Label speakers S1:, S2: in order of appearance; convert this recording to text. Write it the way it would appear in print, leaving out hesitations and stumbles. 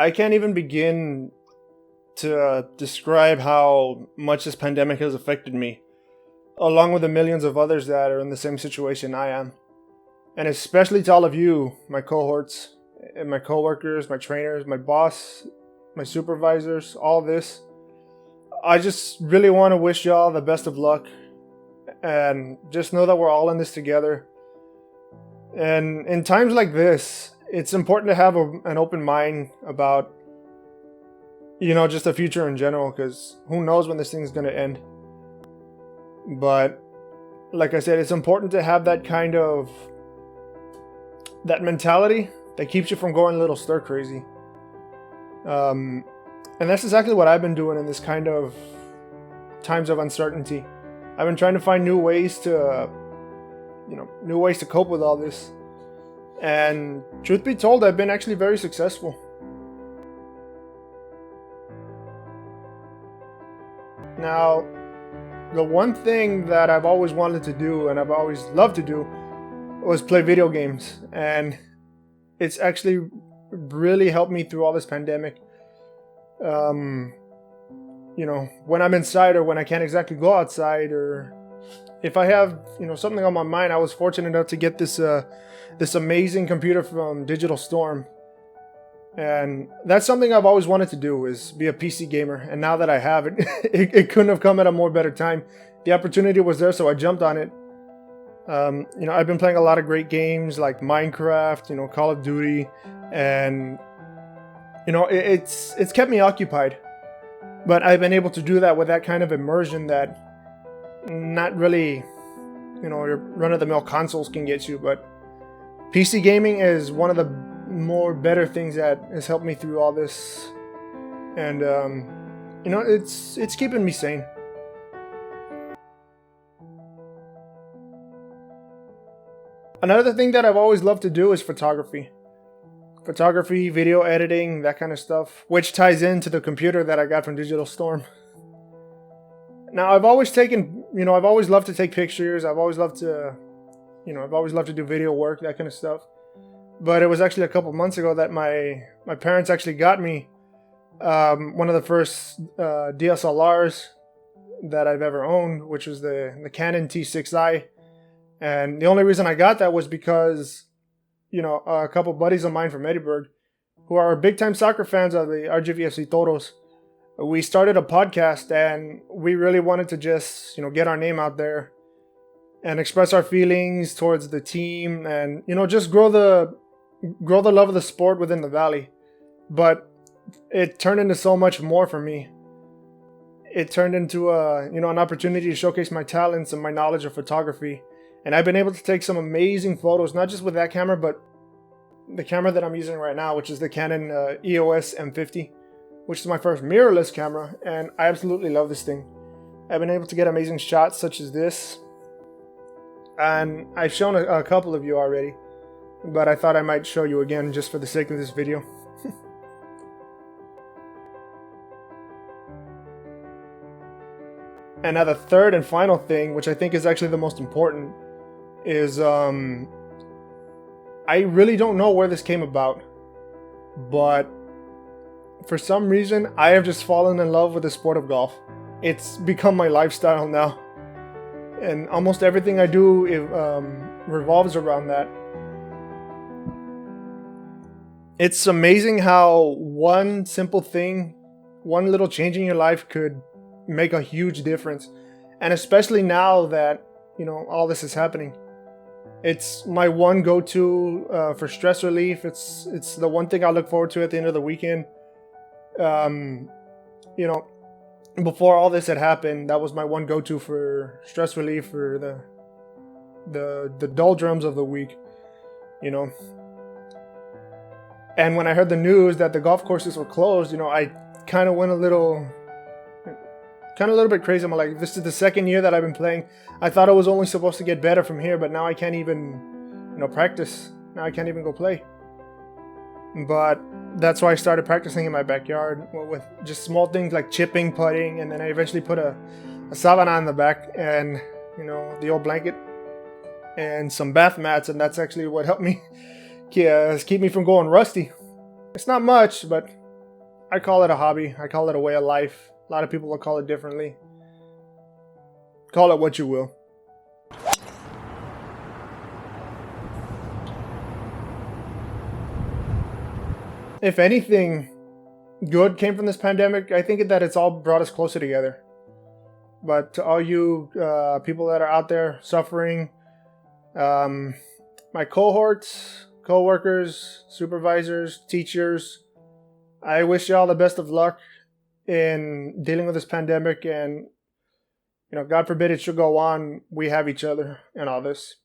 S1: I can't even begin to describe how much this pandemic has affected me, along with the millions of others that are in the same situation I am. And especially to all of you, my cohorts, and my coworkers, my trainers, my boss, my supervisors, all this. I just really want to wish y'all the best of luck, and just know that we're all in this together. And in times like this, it's important to have an open mind about, just the future in general, because who knows when this thing's going to end. But like I said, it's important to have that mentality that keeps you from going a little stir crazy. And that's exactly what I've been doing in this kind of times of uncertainty. I've been trying to find new ways to cope with all this. And truth be told, I've been actually very successful. Now, the one thing that I've always wanted to do and I've always loved to do was play video games. And it's actually really helped me through all this pandemic. When I'm inside or when I can't exactly go outside, or if I have, something on my mind, I was fortunate enough to get this amazing computer from Digital Storm. And that's something I've always wanted to do, is be a PC gamer. And now that I have it, it couldn't have come at a more better time. The opportunity was there, so I jumped on it. I've been playing a lot of great games like Minecraft, Call of Duty, and it's kept me occupied. But I've been able to do that with that kind of immersion that not really, your run-of-the-mill consoles can get you. But PC gaming is one of the more better things that has helped me through all this. And, it's keeping me sane. Another thing that I've always loved to do is photography. Photography, video editing, that kind of stuff, which ties into the computer that I got from Digital Storm. Now, I've always loved to take pictures. I've always loved to do video work, that kind of stuff. But it was actually a couple months ago that my parents actually got me one of the first DSLRs that I've ever owned, which was the Canon T6i. And the only reason I got that was because a couple buddies of mine from Edinburgh, who are big time soccer fans of the RGVFC Toros, we started a podcast, and we really wanted to just, get our name out there and express our feelings towards the team, and, just grow the love of the sport within the Valley. But it turned into so much more for me. It turned into an opportunity to showcase my talents and my knowledge of photography. And I've been able to take some amazing photos, not just with that camera, but the camera that I'm using right now, which is the Canon EOS M50, which is my first mirrorless camera, and I absolutely love this thing. I've been able to get amazing shots such as this, and I've shown a couple of you already, but I thought I might show you again just for the sake of this video. And now the third and final thing, which I think is actually the most important, is I really don't know where this came about, but for some reason I have just fallen in love with the sport of golf. It's become my lifestyle now, and almost everything I do revolves around that. It's amazing how one simple thing, one little change in your life could make a huge difference, and especially now that all this is happening. It's my one go-to for stress relief. It's the one thing I look forward to at the end of the weekend. Before all this had happened, that was my one go-to for stress relief, for the doldrums of the week. And when I heard the news that the golf courses were closed, I kind of went a little bit crazy. I'm like, this is the second year that I've been playing. I thought it was only supposed to get better from here, but now I can't even, practice. Now I can't even go play. But that's why I started practicing in my backyard with just small things like chipping, putting, and then I eventually put a sabana on the back and, the old blanket and some bath mats, and that's actually what helped me keep me from going rusty. It's not much, but I call it a hobby. I call it a way of life. A lot of people will call it differently. Call it what you will. If anything good came from this pandemic, I think that it's all brought us closer together. But to all you people that are out there suffering, my cohorts, co-workers, supervisors, teachers, I wish you all the best of luck in dealing with this pandemic, and God forbid it should go on. We have each other in all this.